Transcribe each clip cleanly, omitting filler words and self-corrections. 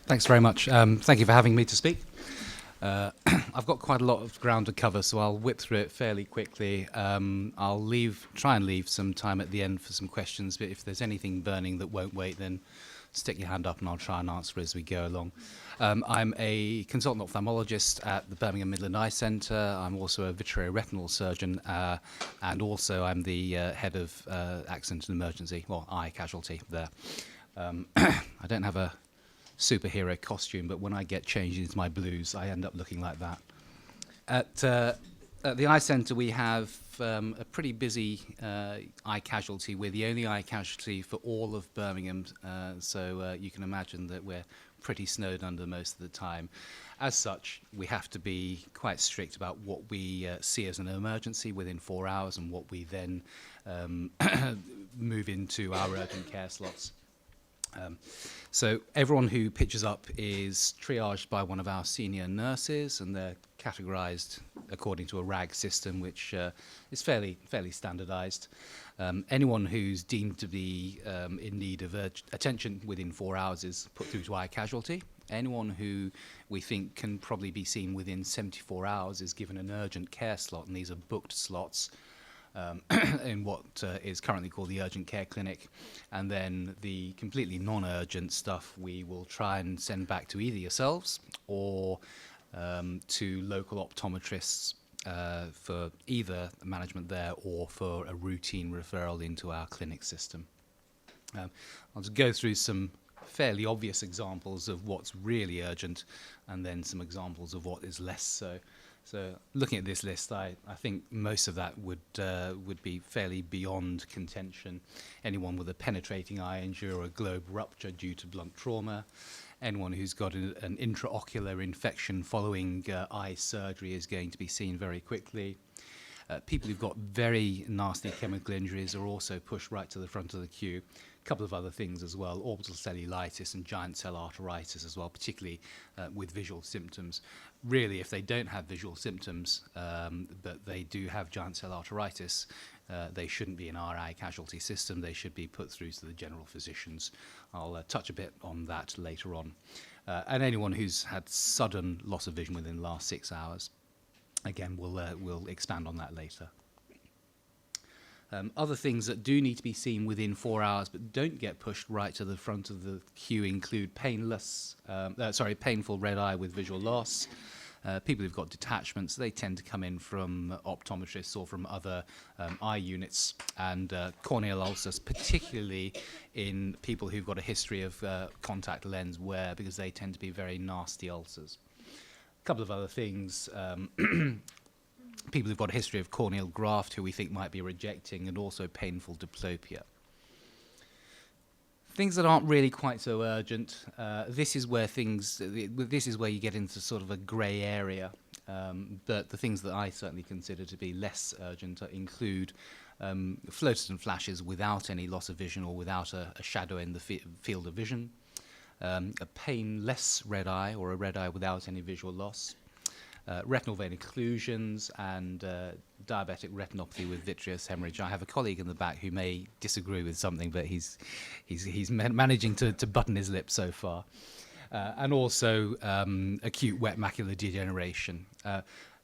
Thanks very much. Thank you for having me to speak. I've got quite a lot of ground to cover, so I'll whip through it fairly quickly. I'll try and leave some time at the end for some questions, but if there's anything burning that won't wait, then stick your hand up and I'll try and answer as we go along. I'm a consultant ophthalmologist at the Birmingham Midland Eye Centre. I'm also a vitreoretinal surgeon, and also I'm the head of accident and emergency, well, eye casualty there. I don't have a superhero costume, but when I get changed into my blues, I end up looking like that. At the Eye Centre, we have a pretty busy eye casualty. We're the only eye casualty for all of Birmingham, so you can imagine that we're pretty snowed under most of the time. As such, we have to be quite strict about what we see as an emergency within 4 hours and what we then move into our urgent care slots. So everyone who pitches up is triaged by one of our senior nurses, and they're categorized according to a RAG system, which is fairly standardized. Anyone who's deemed to be in need of attention within 4 hours is put through to eye casualty. Anyone who we think can probably be seen within 74 hours is given an urgent care slot, and these are booked slots in what is currently called the urgent care clinic. And then the completely non-urgent stuff we will try and send back to either yourselves or to local optometrists for either management there or for a routine referral into our clinic system. I'll just go through some fairly obvious examples of what's really urgent and then some examples of what is less so. So looking at this list, I think most of that would be fairly beyond contention. Anyone with a penetrating eye injury or a globe rupture due to blunt trauma, anyone who's got an intraocular infection following eye surgery is going to be seen very quickly. People who've got very nasty chemical injuries are also pushed right to the front of the queue. A couple of other things as well, orbital cellulitis and giant cell arteritis as well, particularly with visual symptoms. Really, if they don't have visual symptoms, but they do have giant cell arteritis, they shouldn't be in our eye casualty system. They should be put through to the general physicians. I'll touch a bit on that later on. And anyone who's had sudden loss of vision within the last 6 hours. Again, we'll expand on that later. Other things that do need to be seen within 4 hours but don't get pushed right to the front of the queue include painful red eye with visual loss. People who've got detachments, they tend to come in from optometrists or from other eye units, and corneal ulcers, particularly in people who've got a history of contact lens wear, because they tend to be very nasty ulcers. A couple of other things, people who've got a history of corneal graft who we think might be rejecting, and also painful diplopia. Things that aren't really quite so urgent, this is where you get into sort of a grey area, but the things that I certainly consider to be less urgent include floaters and flashes without any loss of vision or without a shadow in the field of vision, a painless red eye or a red eye without any visual loss, retinal vein occlusions, and diabetic retinopathy with vitreous hemorrhage. I have a colleague in the back who may disagree with something, but he's managing to button his lips so far. And also acute wet macular degeneration.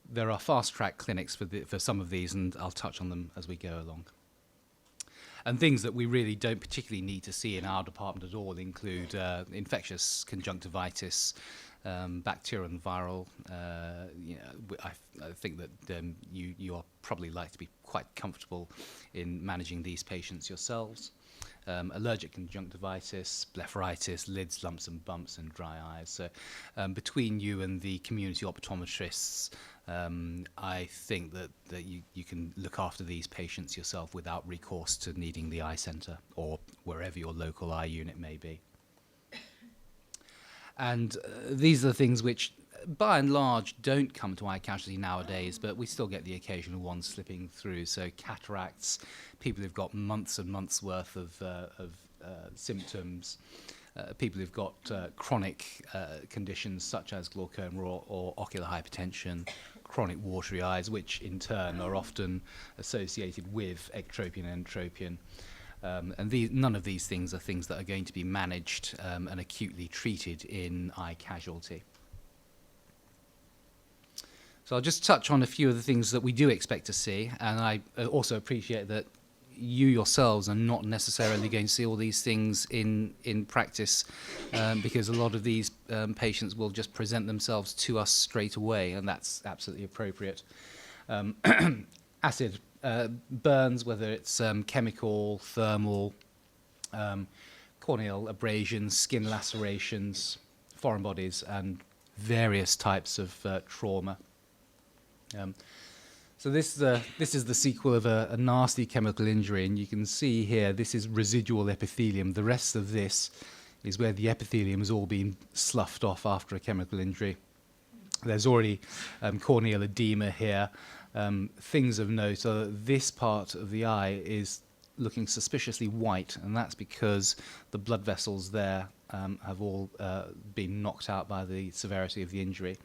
There are fast-track clinics for some of these, and I'll touch on them as we go along. And things that we really don't particularly need to see in our department at all include infectious conjunctivitis, bacterial and viral. I think that you are probably like to be quite comfortable in managing these patients yourselves. Allergic conjunctivitis, blepharitis, lids, lumps and bumps, and dry eyes. So between you and the community optometrists, I think that you can look after these patients yourself without recourse to needing the eye centre or wherever your local eye unit may be. And these are the things which, by and large, don't come to eye casualty nowadays, but we still get the occasional one slipping through. So cataracts, people who've got months and months worth of symptoms, people who've got chronic conditions such as glaucoma or ocular hypertension, chronic watery eyes, which in turn are often associated with ectropion and entropion. None of these things are things that are going to be managed and acutely treated in eye casualty. So I'll just touch on a few of the things that we do expect to see, and I also appreciate that you yourselves are not necessarily going to see all these things in practice, because a lot of these patients will just present themselves to us straight away, and that's absolutely appropriate. Acid burns, whether it's chemical, thermal, corneal abrasions, skin lacerations, foreign bodies, and various types of trauma. So this is the sequel of a nasty chemical injury, and you can see here this is residual epithelium. The rest of this is where the epithelium has all been sloughed off after a chemical injury. There's already corneal edema here. Things of note are that this part of the eye is looking suspiciously white, and that's because the blood vessels there have all been knocked out by the severity of the injury.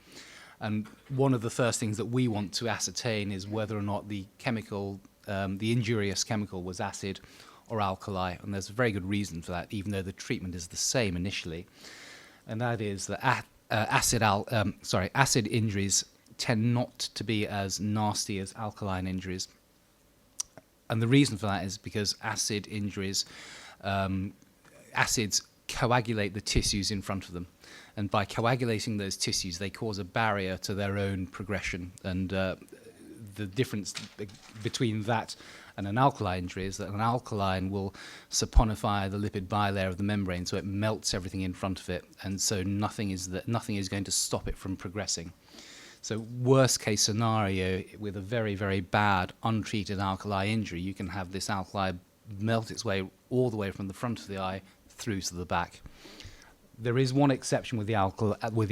And one of the first things that we want to ascertain is whether or not the chemical, the injurious chemical, was acid or alkali. And there's a very good reason for that, even though the treatment is the same initially. And that is that acid injuries tend not to be as nasty as alkaline injuries. And the reason for that is because acid injuries, acids coagulate the tissues in front of them. And by coagulating those tissues, they cause a barrier to their own progression. And the difference between that and an alkali injury is that an alkaline will saponify the lipid bilayer of the membrane, so it melts everything in front of it, and so nothing is going to stop it from progressing. So worst case scenario, with a very, very bad untreated alkali injury, you can have this alkali melt its way all the way from the front of the eye through to the back. There is one exception with the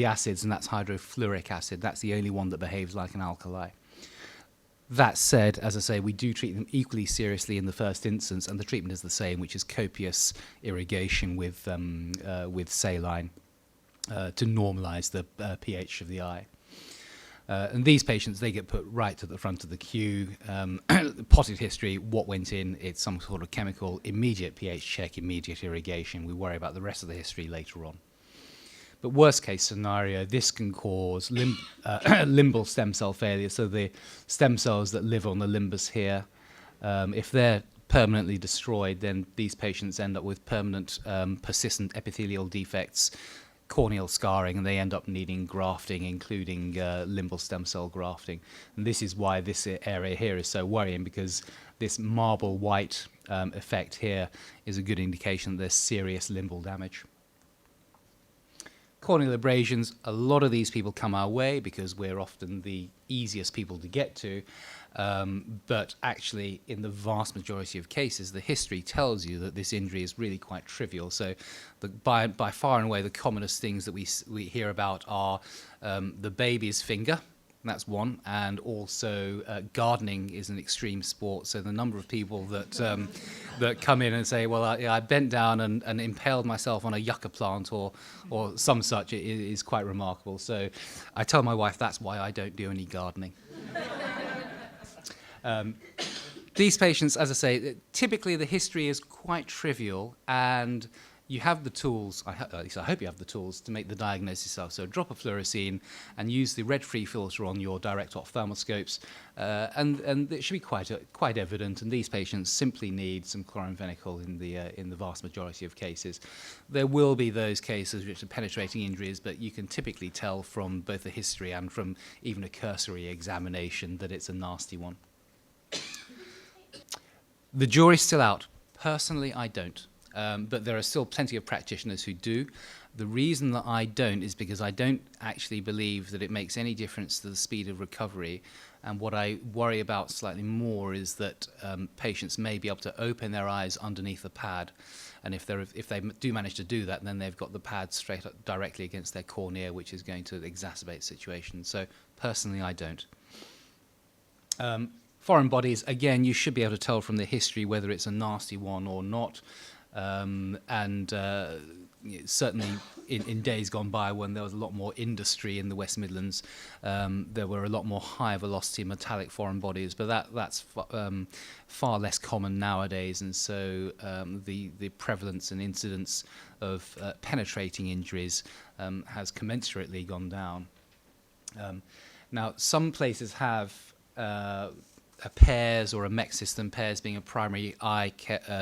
acids, and that's hydrofluoric acid. That's the only one that behaves like an alkali. That said, as I say, we do treat them equally seriously in the first instance, and the treatment is the same, which is copious irrigation with saline to normalize the pH of the eye. And these patients, they get put right to the front of the queue. Potted history, what went in, it's some sort of chemical, immediate pH check, immediate irrigation. We worry about the rest of the history later on. But worst case scenario, this can cause limbal stem cell failure. So the stem cells that live on the limbus here, if they're permanently destroyed, then these patients end up with permanent persistent epithelial defects, corneal scarring, and they end up needing grafting, including limbal stem cell grafting. And this is why this area here is so worrying, because this marble white effect here is a good indication that there's serious limbal damage. Corneal abrasions, a lot of these people come our way because we're often the easiest people to get to, but actually in the vast majority of cases the history tells you that this injury is really quite trivial. So by far and away the commonest things that we hear about are the baby's finger. That's one, and also gardening is an extreme sport. So the number of people that that come in and say, "Well, I bent down and impaled myself on a yucca plant or some such," is quite remarkable. So I tell my wife that's why I don't do any gardening. These patients, as I say, typically the history is quite trivial, and you have the tools, at least I hope you have the tools, to make the diagnosis yourself. So drop a fluorescein and use the red-free filter on your direct ophthalmoscopes, and it should be quite evident. And these patients simply need some chloramphenicol in the vast majority of cases. There will be those cases which are penetrating injuries, but you can typically tell from both the history and from even a cursory examination that it's a nasty one. The jury's still out. Personally, I don't. But there are still plenty of practitioners who do. The reason that I don't is because I don't actually believe that it makes any difference to the speed of recovery. And what I worry about slightly more is that patients may be able to open their eyes underneath the pad. And if they do manage to do that, then they've got the pad straight up directly against their cornea, which is going to exacerbate the situation. So personally, I don't. Foreign bodies, again, you should be able to tell from the history whether it's a nasty one or not. Certainly in days gone by when there was a lot more industry in the West Midlands, there were a lot more high velocity metallic foreign bodies, but that's far less common nowadays, and so the prevalence and incidence of penetrating injuries has commensurately gone down. Now, some places have a PAIRS or a MEC system, PAIRS being a primary eye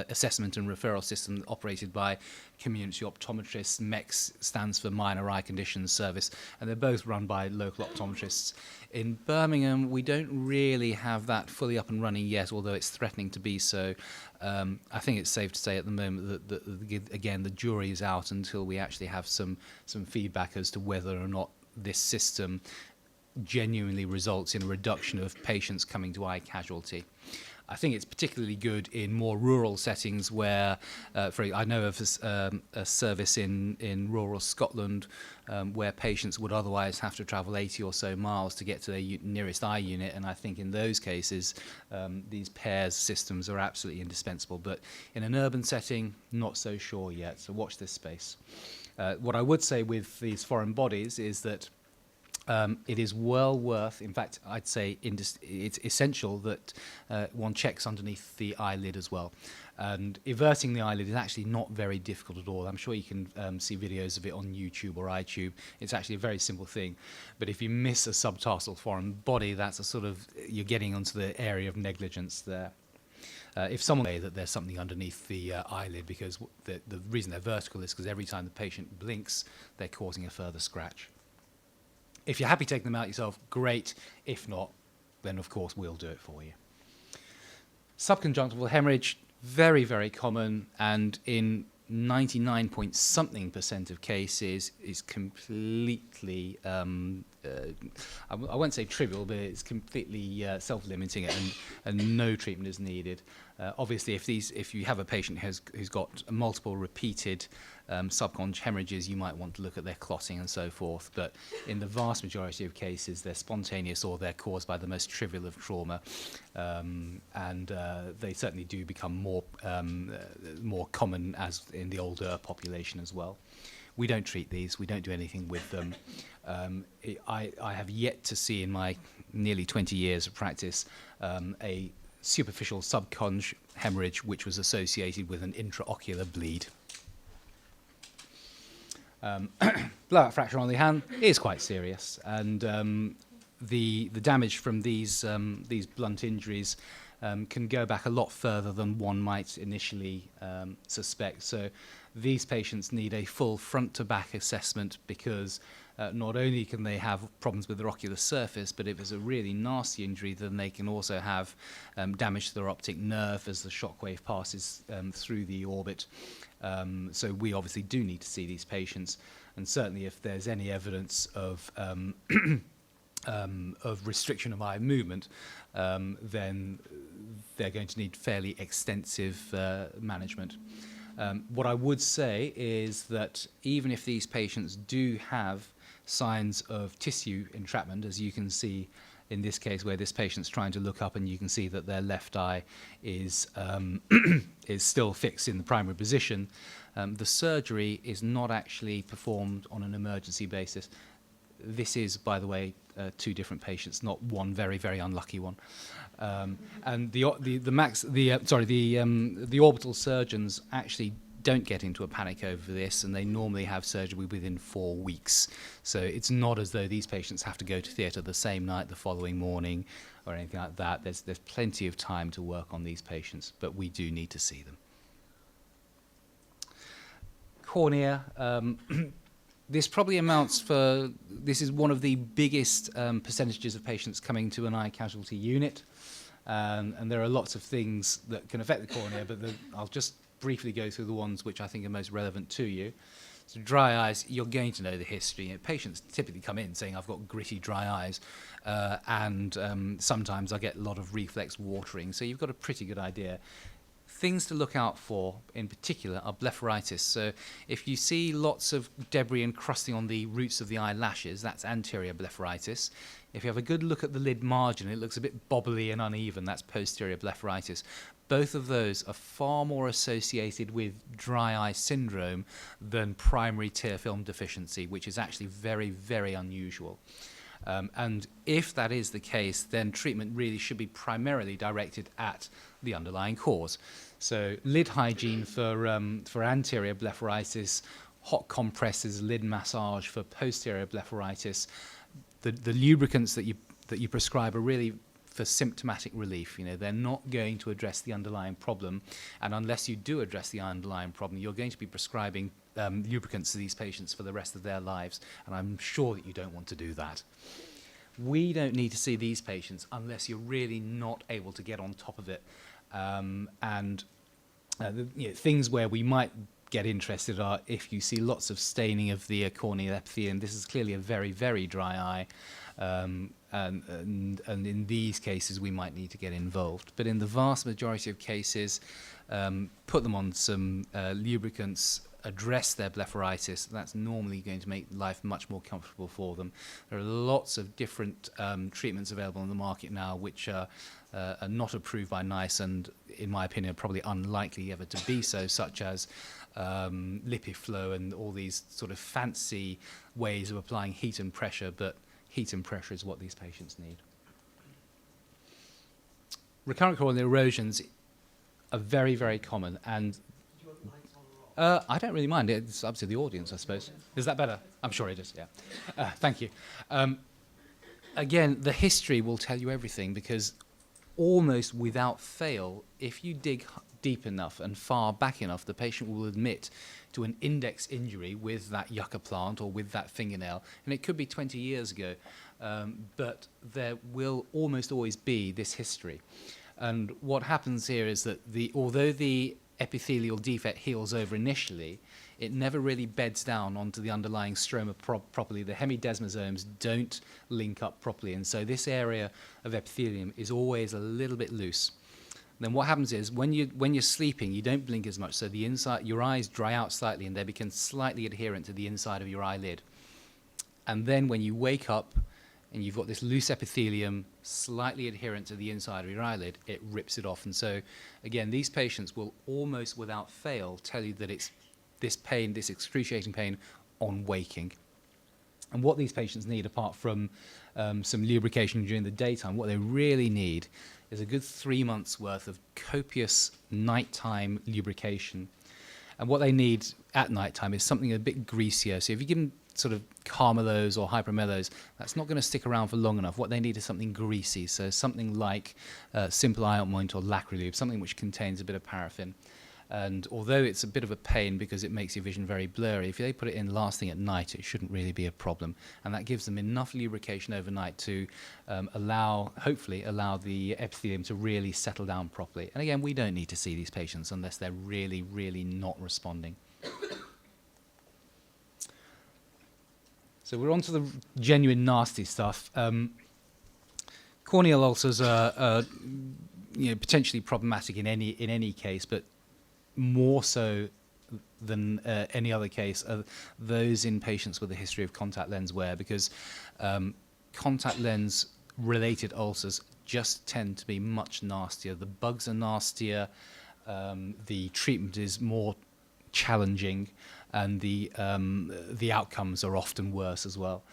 assessment and referral system operated by community optometrists. MEC stands for Minor Eye Conditions Service, and they're both run by local optometrists. In Birmingham, we don't really have that fully up and running yet, although it's threatening to be so. I think it's safe to say at the moment that again, the jury is out until we actually have some feedback as to whether or not this system genuinely results in a reduction of patients coming to eye casualty. I think it's particularly good in more rural settings where, I know of a service in rural Scotland where patients would otherwise have to travel 80 or so miles to get to their nearest eye unit, and I think in those cases these PAIRS systems are absolutely indispensable. But in an urban setting, not so sure yet, so watch this space. What I would say with these foreign bodies is that it is well worth, in fact, I'd say it's essential that one checks underneath the eyelid as well. And everting the eyelid is actually not very difficult at all. I'm sure you can see videos of it on YouTube or iTube. It's actually a very simple thing. But if you miss a subtarsal foreign body, that's a sort of, you're getting onto the area of negligence there. If someone say that there's something underneath the eyelid, because the reason they're vertical is because every time the patient blinks, they're causing a further scratch. If you're happy taking them out yourself, great. If not, then of course we'll do it for you. Subconjunctival hemorrhage, very, very common, and in 99-point-something% of cases is completely, I won't say trivial, but it's completely self-limiting, and no treatment is needed. Obviously, if you have a patient who's got multiple repeated subconj hemorrhages, you might want to look at their clotting and so forth. But in the vast majority of cases, they're spontaneous or they're caused by the most trivial of trauma, and they certainly do become more common as in the older population as well. We don't treat these. We don't do anything with them. I have yet to see in my nearly 20 years of practice a superficial subconj hemorrhage which was associated with an intraocular bleed. Blowout fracture on the hand is quite serious, and the damage from these blunt injuries can go back a lot further than one might initially suspect. So these patients need a full front-to-back assessment, because not only can they have problems with their ocular surface, but if it's a really nasty injury, then they can also have damage to their optic nerve as the shockwave passes through the orbit. So we obviously do need to see these patients, and certainly if there's any evidence of restriction of eye movement, then they're going to need fairly extensive management. What I would say is that even if these patients do have signs of tissue entrapment, as you can see in this case where this patient's trying to look up and you can see that their left eye is still fixed in the primary position, the surgery is not actually performed on an emergency basis. This is, by the way, two different patients, not one very, very unlucky one. And the orbital surgeons actually don't get into a panic over this, and they normally have surgery within 4 weeks. So it's not as though these patients have to go to theatre the same night, the following morning, or anything like that. There's plenty of time to work on these patients, but we do need to see them. Cornea. This probably amounts for, this is one of the biggest percentages of patients coming to an eye casualty unit. And there are lots of things that can affect the cornea, but I'll just briefly go through the ones which I think are most relevant to you. So dry eyes, you're going to know the history. You know, patients typically come in saying, I've got gritty dry eyes, and sometimes I get a lot of reflex watering. So you've got a pretty good idea. things to look out for in particular are blepharitis. So if you see lots of debris encrusting on the roots of the eyelashes, that's anterior blepharitis. If you have a good look at the lid margin, it looks a bit bobbly and uneven, that's posterior blepharitis. Both of those are far more associated with dry eye syndrome than primary tear film deficiency, which is actually very, very unusual. And if that is the case, then treatment really should be primarily directed at the underlying cause. So lid hygiene for anterior blepharitis, hot compresses, lid massage for posterior blepharitis. The lubricants that you prescribe are really for symptomatic relief. They're not going to address the underlying problem, and unless you do address the underlying problem, you're going to be prescribing lubricants to these patients for the rest of their lives, and I'm sure that you don't want to do that. We don't need to see these patients unless you're really not able to get on top of it. Things where we might get interested are if you see lots of staining of the corneal epithelium. This is clearly a very, very dry eye. And in these cases, we might need to get involved. But in the vast majority of cases, put them on some lubricants, address their blepharitis. That's normally going to make life much more comfortable for them. There are lots of different treatments available on the market now which are not approved by NICE and, in my opinion, are probably unlikely ever to be so, such as Lipiflow and all these sort of fancy ways of applying heat and pressure, but heat and pressure is what these patients need. Recurrent corneal erosions are very, very common, and I don't really mind. It's up to the audience, I suppose. Is that better? I'm sure it is, yeah. Thank you. Again, the history will tell you everything, because almost without fail, if you dig deep enough and far back enough, the patient will admit to an index injury with that yucca plant or with that fingernail, and it could be 20 years ago, but there will almost always be this history. And what happens here is that although the epithelial defect heals over initially, it never really beds down onto the underlying stroma properly. The hemidesmosomes don't link up properly, and so this area of epithelium is always a little bit loose. Then what happens is when you're sleeping, you don't blink as much, so the inside, your eyes dry out slightly and they become slightly adherent to the inside of your eyelid. And then when you wake up and you've got this loose epithelium slightly adherent to the inside of your eyelid, it rips it off. And so, again, these patients will almost without fail tell you that it's this pain, this excruciating pain on waking. And what these patients need, apart from some lubrication during the daytime, what they really need is a good 3 months worth of copious nighttime lubrication. And what they need at nighttime is something a bit greasier. So if you give them sort of Carmelos or Hypermelos, that's not going to stick around for long enough. What they need is something greasy, so something like simple eye ointment or Lacrolube, something which contains a bit of paraffin. And although it's a bit of a pain because it makes your vision very blurry, if they put it in last thing at night, it shouldn't really be a problem. And that gives them enough lubrication overnight to hopefully allow the epithelium to really settle down properly. And again, we don't need to see these patients unless they're really, really not responding. So we're on to the genuine nasty stuff. Corneal ulcers are potentially problematic in any case, but more so than any other case are those in patients with a history of contact lens wear, because contact lens related ulcers just tend to be much nastier. The bugs are nastier, the treatment is more challenging, and the outcomes are often worse as well.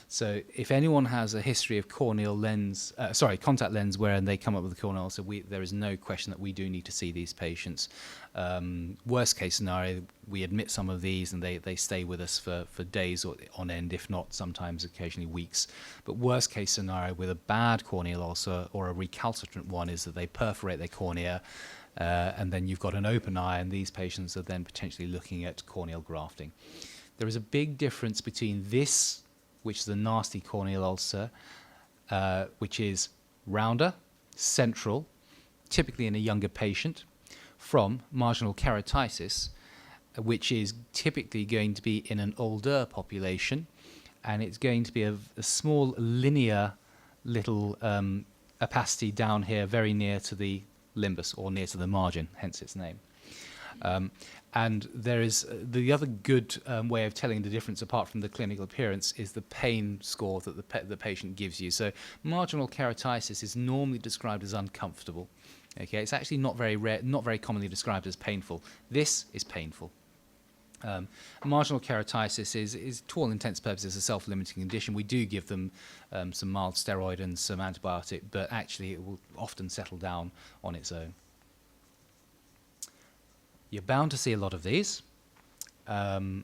So if anyone has a history of contact lens wear and they come up with a corneal ulcer, there is no question that we do need to see these patients. Worst case scenario, we admit some of these and they stay with us for days or on end, if not sometimes occasionally weeks. But worst case scenario with a bad corneal ulcer or a recalcitrant one is that they perforate their cornea, and then you've got an open eye, and these patients are then potentially looking at corneal grafting. There is a big difference between this, which is a nasty corneal ulcer, which is rounder, central, typically in a younger patient, from marginal keratitis, which is typically going to be in an older population, and it's going to be a small linear little opacity down here, very near to the limbus, or near to the margin, hence its name. And there is the other good way of telling the difference, apart from the clinical appearance, is the pain score that the patient gives you. So marginal keratitis is normally described as uncomfortable. Okay, it's actually not very rare, not very commonly described as painful. This is painful. Marginal keratitis is, to all intents and purposes, a self-limiting condition. We do give them some mild steroid and some antibiotic, but actually it will often settle down on its own. You're bound to see a lot of these. And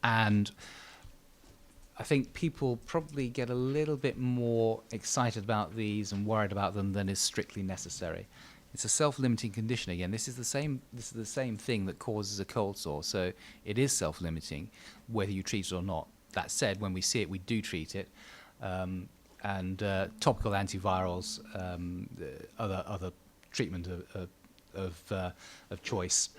I think people probably get a little bit more excited about these and worried about them than is strictly necessary. It's a self-limiting condition again. This is the same thing that causes a cold sore, so it is self-limiting, whether you treat it or not. That said, when we see it, we do treat it, and topical antivirals, other treatment of choice.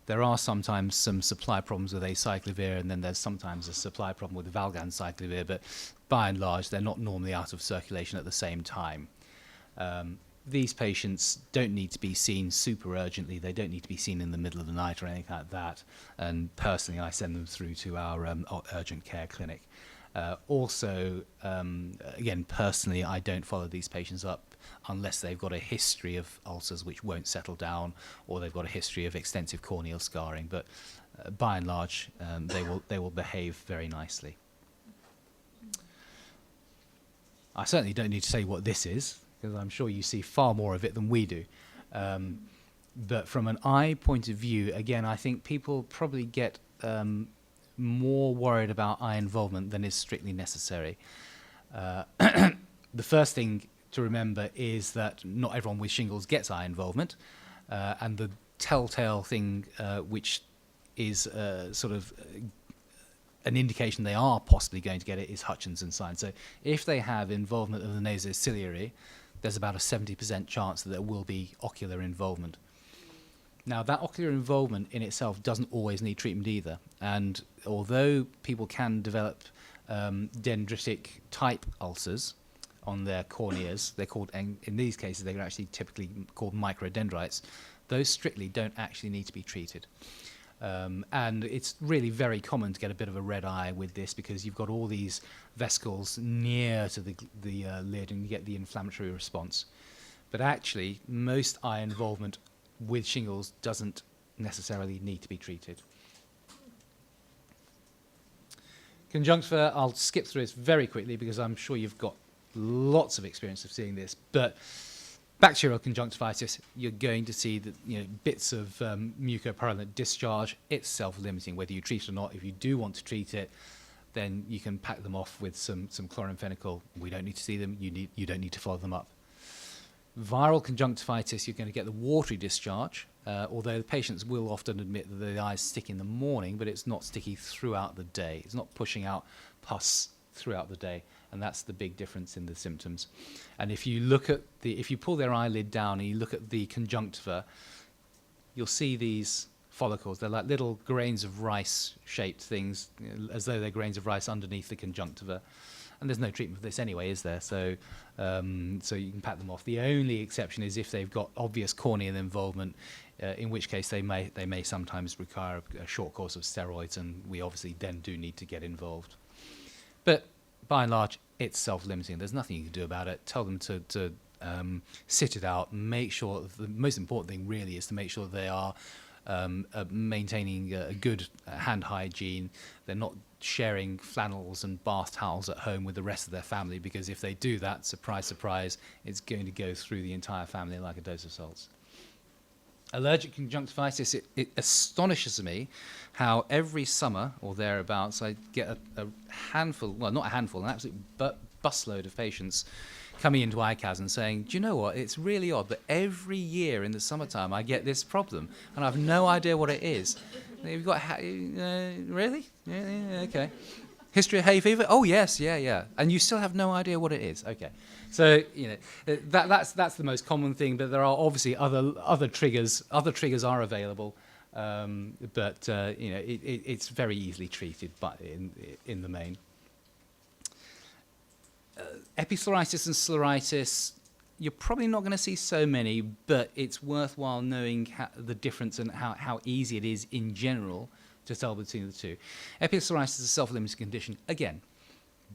There are sometimes some supply problems with acyclovir, and then there's sometimes a supply problem with valganciclovir, but by and large, they're not normally out of circulation at the same time. These patients don't need to be seen super urgently. They don't need to be seen in the middle of the night or anything like that. And personally, I send them through to our urgent care clinic. Also, again, personally, I don't follow these patients up unless they've got a history of ulcers which won't settle down, or they've got a history of extensive corneal scarring. But by and large, they will behave very nicely. I certainly don't need to say what this is, because I'm sure you see far more of it than we do. But from an eye point of view, again, I think people probably get more worried about eye involvement than is strictly necessary. The first thing to remember is that not everyone with shingles gets eye involvement, and the telltale thing which is sort of an indication they are possibly going to get it is Hutchinson sign. So if they have involvement of the nasociliary, there's about a 70% chance that there will be ocular involvement. Now, that ocular involvement in itself doesn't always need treatment either. And although people can develop dendritic type ulcers on their corneas, they're called, in these cases, they're actually typically called microdendrites, those strictly don't actually need to be treated. And it's really very common to get a bit of a red eye with this, because you've got all these vesicles near to the lid, and you get the inflammatory response. But actually, most eye involvement with shingles doesn't necessarily need to be treated. Conjunctiva, I'll skip through this very quickly because I'm sure you've got lots of experience of seeing this. But bacterial conjunctivitis, you're going to see that, bits of mucopurulent discharge. It's self-limiting, whether you treat it or not. If you do want to treat it, then you can pack them off with some chloramphenicol. We don't need to see them. You don't need to follow them up. Viral conjunctivitis, you're going to get the watery discharge, although the patients will often admit that the eyes stick in the morning, but it's not sticky throughout the day. It's not pushing out pus throughout the day, and that's the big difference in the symptoms. And if you look at if you pull their eyelid down and you look at the conjunctiva, you'll see these follicles. They're like little grains of rice-shaped things, as though they're grains of rice underneath the conjunctiva. And there's no treatment for this anyway, is there? So, so you can pat them off. The only exception is if they've got obvious corneal involvement, in which case they may sometimes require a short course of steroids, and we obviously then do need to get involved. But by and large, it's self-limiting. There's nothing you can do about it. Tell them to sit it out. Make sure, the most important thing really is to make sure they are maintaining a good hand hygiene. They're not sharing flannels and bath towels at home with the rest of their family, because if they do that, surprise, surprise, it's going to go through the entire family like a dose of salts. Allergic conjunctivitis, it astonishes me how every summer or thereabouts I get a handful, well, not a handful, an absolute busload of patients coming into ICAS and saying, do you know what, it's really odd, but every year in the summertime I get this problem and I've no idea what it is. You've got, really? Yeah, okay. History of hay fever? Oh, yes, yeah. And you still have no idea what it is? Okay. So, that's the most common thing, but there are obviously other triggers. Other triggers are available, but, it's very easily treated in the main. Episcleritis and scleritis, you're probably not going to see so many, but it's worthwhile knowing the difference and how easy it is in general to tell between the two. Epilepsy psoriasis is a self-limiting condition, again,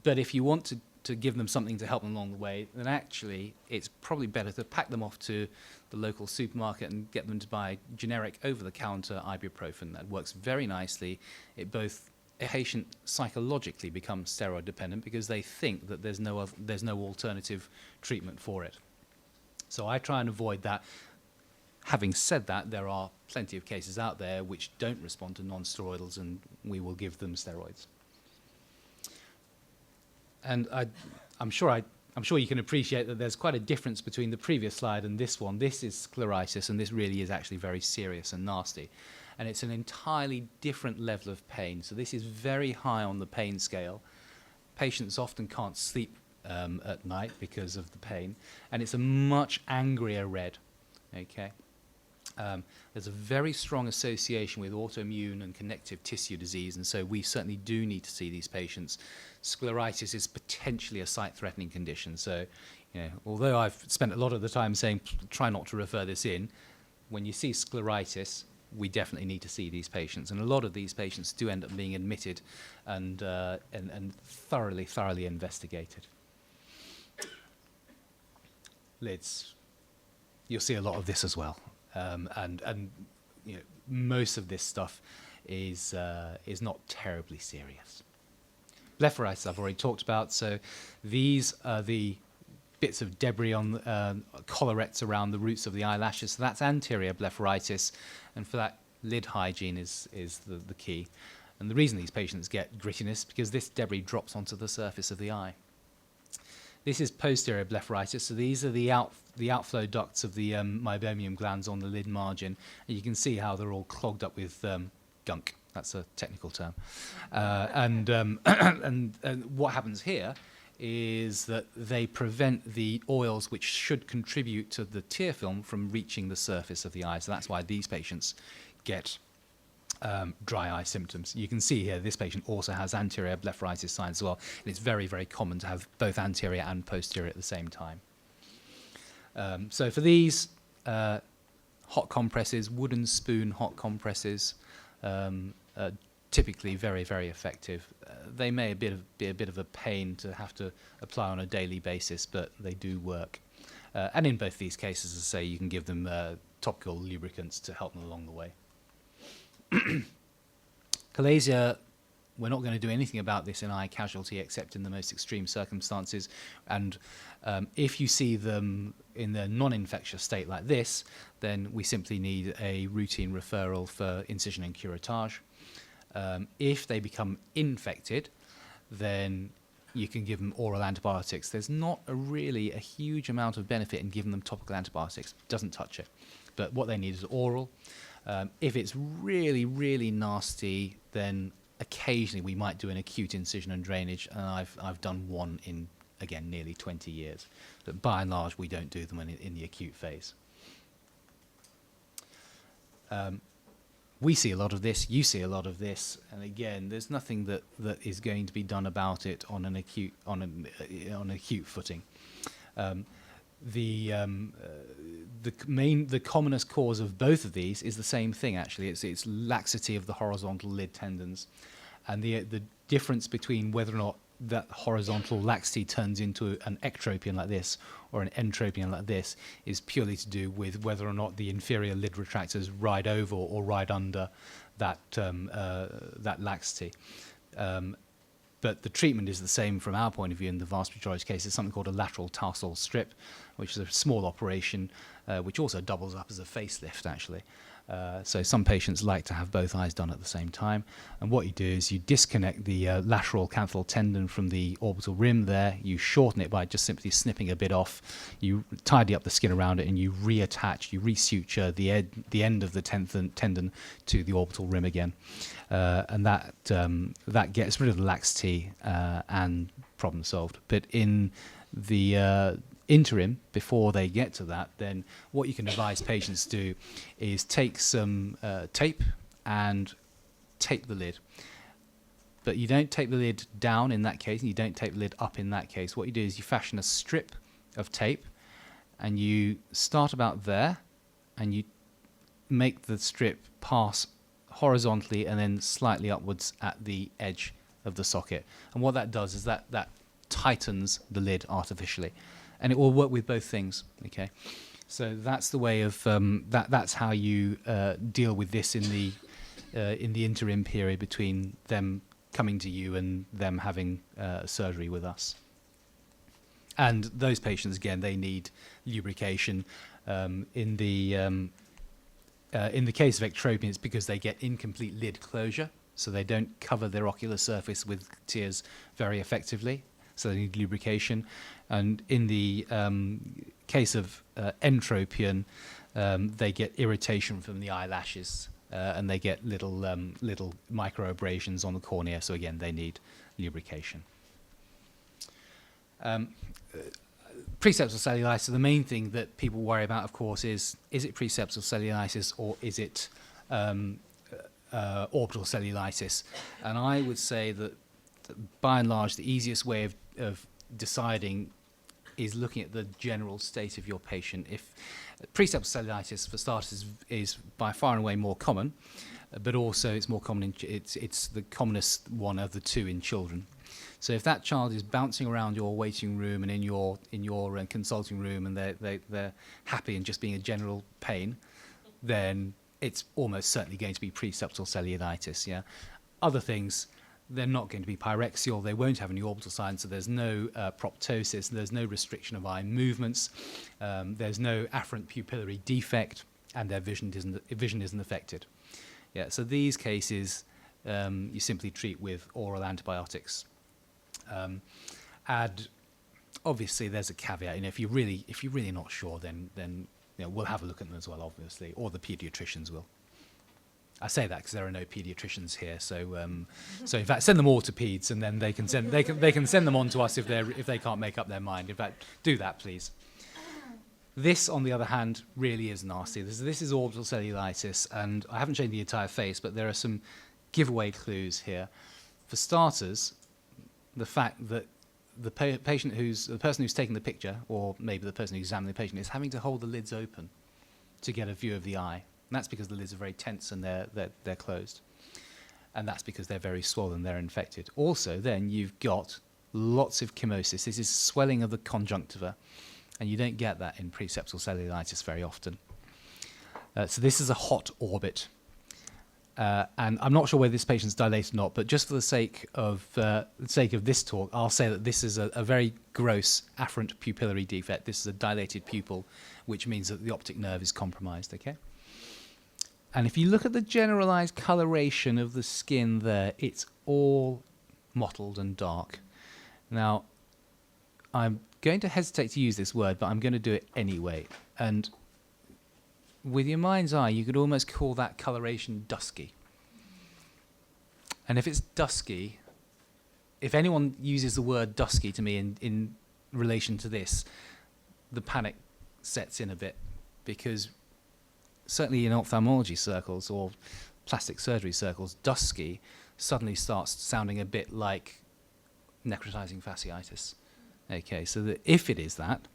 but if you want to give them something to help them along the way, then actually it's probably better to pack them off to the local supermarket and get them to buy generic over-the-counter ibuprofen. That works very nicely. It both a patient psychologically becomes steroid dependent because they think that there's no alternative treatment for it. So I try and avoid that. Having said that, there are plenty of cases out there which don't respond to non-steroidals, and we will give them steroids. And I'm sure you can appreciate that there's quite a difference between the previous slide and this one. This is scleritis, and this really is actually very serious and nasty. And it's an entirely different level of pain. So this is very high on the pain scale. Patients often can't sleep at night because of the pain. And it's a much angrier red, okay? There's a very strong association with autoimmune and connective tissue disease, and so we certainly do need to see these patients. Scleritis is potentially a sight-threatening condition. So, although I've spent a lot of the time saying try not to refer this in, when you see scleritis, we definitely need to see these patients, and a lot of these patients do end up being admitted and thoroughly investigated. Lids, you'll see a lot of this as well, and most of this stuff is not terribly serious. Blepharitis I've already talked about, so these are the bits of debris on collarettes around the roots of the eyelashes. So that's anterior blepharitis, and for that, lid hygiene is the key. And the reason these patients get grittiness is because this debris drops onto the surface of the eye. This is posterior blepharitis, so these are the outflow ducts of the meibomian glands on the lid margin, and you can see how they're all clogged up with gunk. That's a technical term. And what happens here is that they prevent the oils which should contribute to the tear film from reaching the surface of the eye. So that's why these patients get dry eye symptoms. You can see here this patient also has anterior blepharitis signs as well, and it's very, very common to have both anterior and posterior at the same time. So for these hot compresses, wooden spoon hot compresses, typically very, very effective. They may be a bit of a pain to have to apply on a daily basis, but they do work. And in both these cases, as I say, you can give them topical lubricants to help them along the way. Chalasia, we're not going to do anything about this in eye casualty except in the most extreme circumstances. And if you see them in the non-infectious state like this, then we simply need a routine referral for incision and curettage. If they become infected, then you can give them oral antibiotics. There's not really a huge amount of benefit in giving them topical antibiotics. It doesn't touch it. But what they need is oral. If it's really, really nasty, then occasionally we might do an acute incision and drainage, and I've done one in, again, nearly 20 years. But by and large, we don't do them in the acute phase. We see a lot of this, you see a lot of this, and again, there's nothing that is going to be done about it on an acute footing. The commonest cause of both of these is the same thing. Actually, it's laxity of the horizontal lid tendons, and the difference between whether or not that horizontal laxity turns into an ectropion like this or an entropion like this is purely to do with whether or not the inferior lid retractors ride over or ride under that laxity. But the treatment is the same from our point of view in the vast majority of cases. Something called a lateral tarsal strip, which is a small operation, which also doubles up as a facelift, actually. So some patients like to have both eyes done at the same time. And what you do is you disconnect the lateral canthal tendon from the orbital rim there. You shorten it by just simply snipping a bit off. You tidy up the skin around it, and you reattach, you resuture the end of the tendon to the orbital rim again. And that gets rid of the laxity and problem solved. But in the interim, before they get to that, then what you can advise patients to do is take some tape and tape the lid. But you don't tape the lid down in that case, and you don't tape the lid up in that case. What you do is you fashion a strip of tape and you start about there, and you make the strip pass horizontally and then slightly upwards at the edge of the socket. And what that does is that tightens the lid artificially, and it will work with both things. Okay, so that's the way of that's how you deal with this in the interim period between them coming to you and them having surgery with us. And those patients, again, they need lubrication. In the case of ectropion, it's because they get incomplete lid closure, so they don't cover their ocular surface with tears very effectively, so they need lubrication. And in the case of entropion, they get irritation from the eyelashes, and they get little microabrasions on the cornea, so again, they need lubrication. Preseptal cellulitis, the main thing that people worry about, of course, is it preseptal cellulitis or is it orbital cellulitis? And I would say that by and large, the easiest way of deciding is looking at the general state of your patient. If preseptal cellulitis, for starters, is by far and away more common, but also it's more common it's the commonest one of the two in children. So if that child is bouncing around your waiting room and in your consulting room, and they're happy and just being a general pain, then it's almost certainly going to be preseptal cellulitis. Yeah, other things, they're not going to be pyrexial. They won't have any orbital signs, so there's no proptosis. There's no restriction of eye movements. There's no afferent pupillary defect, and their vision isn't affected. Yeah, so these cases you simply treat with oral antibiotics. And obviously there's a caveat, and if you're really not sure, then we'll have a look at them as well, obviously, or the pediatricians will. I say that because there are no pediatricians here, so so in fact send them all to peds, and then they can send them on to us if they can't make up their mind. In fact, do that, please. This, on the other hand, really is nasty. This is orbital cellulitis, and I haven't shown the entire face, but there are some giveaway clues here. For starters, the fact that the person who's taking the picture, or maybe the person who's examining the patient, is having to hold the lids open to get a view of the eye. And that's because the lids are very tense and they're closed. And that's because they're very swollen, they're infected. Also, then you've got lots of chemosis. This is swelling of the conjunctiva, and you don't get that in preseptal cellulitis very often. So this is a hot orbit. And I'm not sure whether this patient's dilated or not, but just for the sake of this talk, I'll say that this is a very gross afferent pupillary defect. This is a dilated pupil, which means that the optic nerve is compromised. Okay. And if you look at the generalized coloration of the skin there, it's all mottled and dark. Now, I'm going to hesitate to use this word, but I'm going to do it anyway. And with your mind's eye, you could almost call that coloration dusky. And if it's dusky, if anyone uses the word dusky to me in relation to this, the panic sets in a bit, because certainly in ophthalmology circles or plastic surgery circles, dusky suddenly starts sounding a bit like necrotizing fasciitis. Okay, so that if it is that,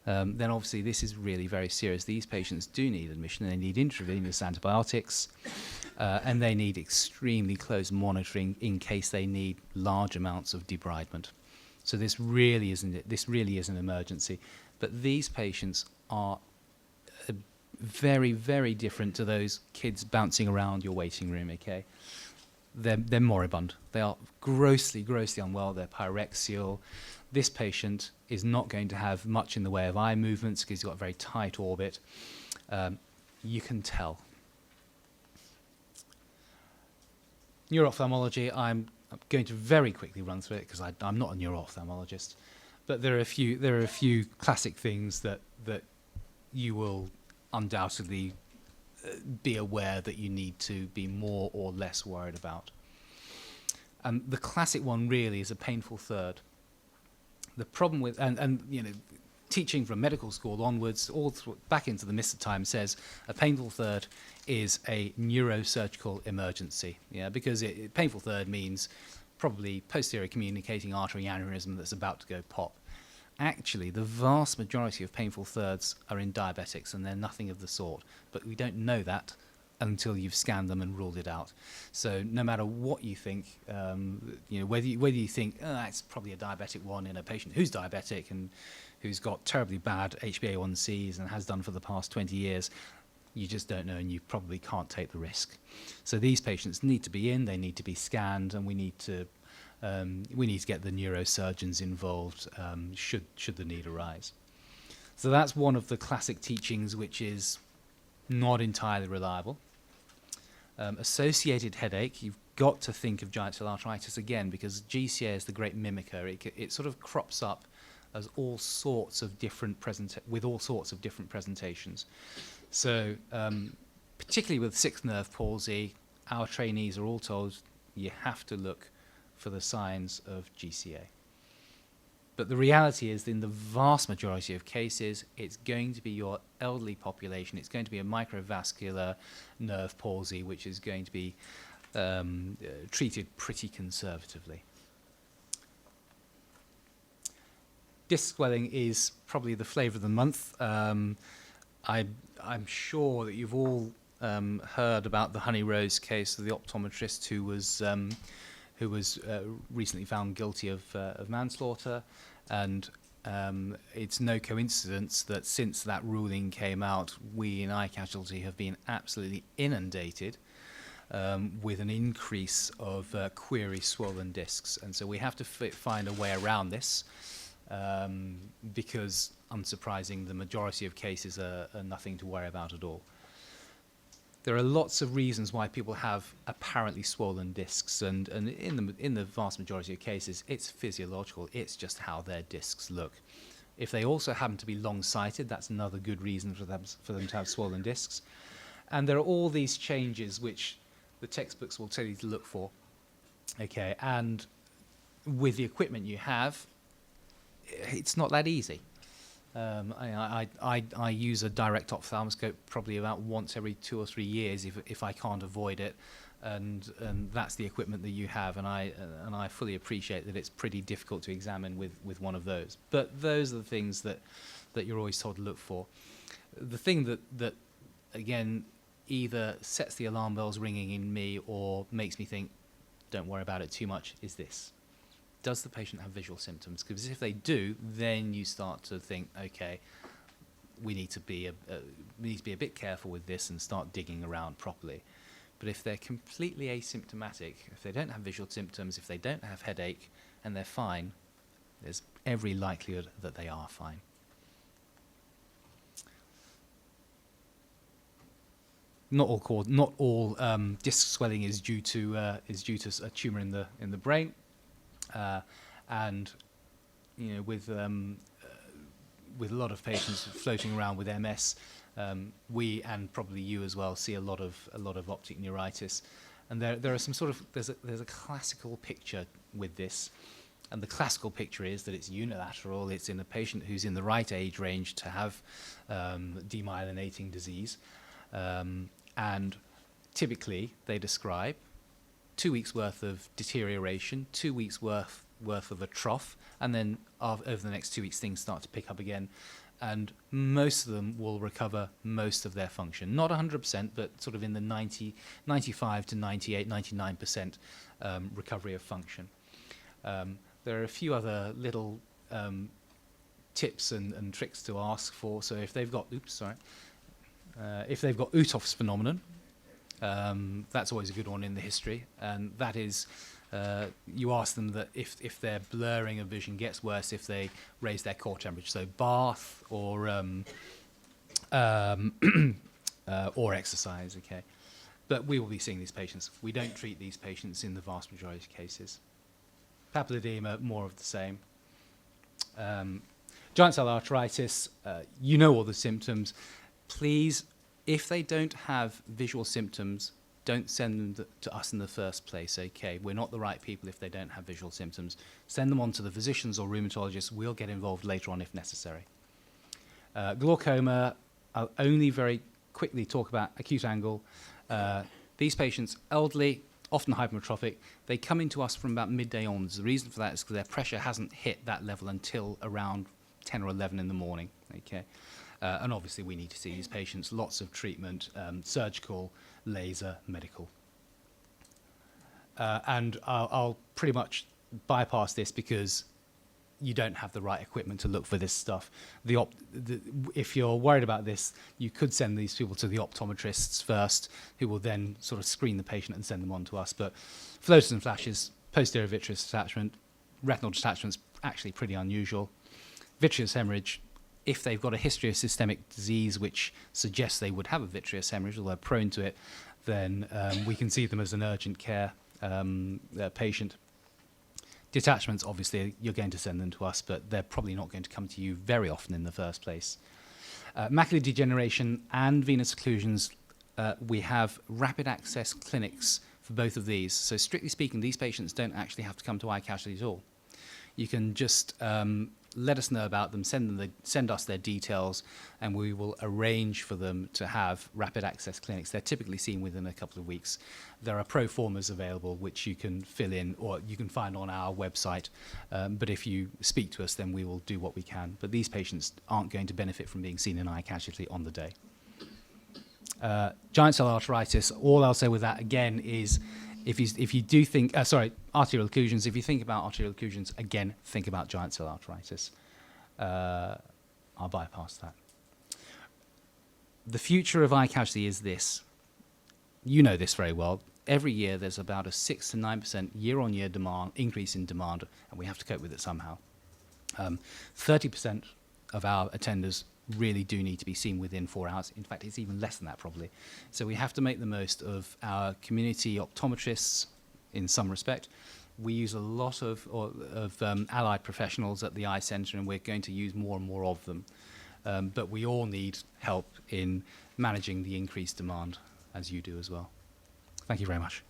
then obviously this is really very serious. These patients do need admission. They need intravenous antibiotics, and they need extremely close monitoring in case they need large amounts of debridement. So this really is an emergency. But these patients are very, very different to those kids bouncing around your waiting room. Okay, they're moribund. They are grossly, grossly unwell. They're pyrexial. This patient is not going to have much in the way of eye movements because he's got a very tight orbit. You can tell. Neuro-ophthalmology, I'm going to very quickly run through it because I'm not a neuro-ophthalmologist, but there are a few classic things that you will undoubtedly be aware that you need to be more or less worried about. And the classic one really is a painful third. The problem with, and teaching from medical school onwards, back into the mist of time, says a painful third is a neurosurgical emergency. Yeah, because painful third means probably posterior communicating artery aneurysm that's about to go pop. Actually, the vast majority of painful thirds are in diabetics, and they're nothing of the sort. But we don't know that until you've scanned them and ruled it out. So no matter what you think, whether you think, oh, that's probably a diabetic one in a patient who's diabetic and who's got terribly bad HbA1cs and has done for the past 20 years, you just don't know, and you probably can't take the risk. So these patients need to be in, they need to be scanned, and we need to get the neurosurgeons involved should the need arise. So that's one of the classic teachings which is not entirely reliable. Associated headache, you've got to think of giant cell arteritis again, because GCA is the great mimicker. It sort of crops up as all sorts of different presentations. So particularly with sixth nerve palsy, our trainees are all told you have to look for the signs of GCA. But the reality is, in the vast majority of cases, it's going to be your elderly population. It's going to be a microvascular nerve palsy, which is going to be treated pretty conservatively. Disc swelling is probably the flavour of the month. I'm sure that you've all heard about the Honey Rose case of the optometrist who was recently found guilty of manslaughter, and it's no coincidence that since that ruling came out, we in eye casualty have been absolutely inundated with an increase of query swollen discs, and so we have to find a way around this, because, unsurprising, the majority of cases are nothing to worry about at all. There are lots of reasons why people have apparently swollen discs, and in the vast majority of cases, it's physiological. It's just how their discs look. If they also happen to be long-sighted, that's another good reason for them to have swollen discs. And there are all these changes which the textbooks will tell you to look for. Okay, and with the equipment you have, it's not that easy. I use a direct ophthalmoscope probably about once every 2 or 3 years if I can't avoid it, and that's the equipment that you have, and I fully appreciate that it's pretty difficult to examine with one of those. But those are the things that you're always told to look for. The thing that again either sets the alarm bells ringing in me or makes me think, don't worry about it too much, is this. Does the patient have visual symptoms? Because if they do, then you start to think, okay, we need to be a bit careful with this and start digging around properly. But if they're completely asymptomatic, if they don't have visual symptoms, if they don't have headache, and they're fine, there's every likelihood that they are fine. Not all disc swelling is due to a tumor in the brain. And with a lot of patients floating around with MS, we, and probably you as well, see a lot of optic neuritis, and there are some there's a classical picture with this, and the classical picture is that it's unilateral. It's in a patient who's in the right age range to have demyelinating disease, and typically they describe 2 weeks worth of deterioration, 2 weeks worth of a trough, and then over the next 2 weeks things start to pick up again, and most of them will recover most of their function. Not 100%, but sort of in the 95 to 98, 99% recovery of function. There are a few other little tips and tricks to ask for. So if they've got, if they've got Uthoff's phenomenon, that's always a good one in the history, and that is you ask them that if their blurring of vision gets worse if they raise their core temperature, so bath or exercise, okay. But we will be seeing these patients. We don't treat these patients in the vast majority of cases. Papilledema, more of the same. Giant cell arteritis, you know all the symptoms. Please, if they don't have visual symptoms, don't send them to us in the first place, okay? We're not the right people if they don't have visual symptoms. Send them on to the physicians or rheumatologists. We'll get involved later on if necessary. Glaucoma, I'll only very quickly talk about acute angle. These patients, elderly, often hypermetropic, they come into us from about midday onwards. The reason for that is because their pressure hasn't hit that level until around 10 or 11 in the morning. Okay, and obviously we need to see these patients. Lots of treatment, surgical, laser, medical. And I'll pretty much bypass this because you don't have the right equipment to look for this stuff. If you're worried about this, you could send these people to the optometrists first, who will then sort of screen the patient and send them on to us. But fluorescent flashes, posterior vitreous detachment, retinal detachment's actually pretty unusual. Vitreous hemorrhage, if they've got a history of systemic disease which suggests they would have a vitreous hemorrhage or they're prone to it, then we can see them as an urgent care patient. Detachments, obviously, you're going to send them to us, but they're probably not going to come to you very often in the first place. Macular degeneration and venous occlusions, we have rapid access clinics for both of these. So strictly speaking, these patients don't actually have to come to eye casualty at all. You can just let us know about them, send us their details, and we will arrange for them to have rapid access clinics. They're typically seen within a couple of weeks. There are pro formas available which you can fill in or you can find on our website. But if you speak to us, then we will do what we can. But these patients aren't going to benefit from being seen in eye casualty on the day. Giant cell arteritis, all I'll say with that again is if you do think, arterial occlusions, if you think about arterial occlusions, again, think about giant cell arteritis. I'll bypass that. The future of eye casualty is this. You know this very well. Every year there's about a 6 to 9% year-on-year increase in demand, and we have to cope with it somehow. 30% of our attenders really do need to be seen within 4 hours. In fact, it's even less than that probably. So we have to make the most of our community optometrists in some respect. We use a lot of allied professionals at the eye centre, and we're going to use more and more of them. But we all need help in managing the increased demand, as you do as well. Thank you very much.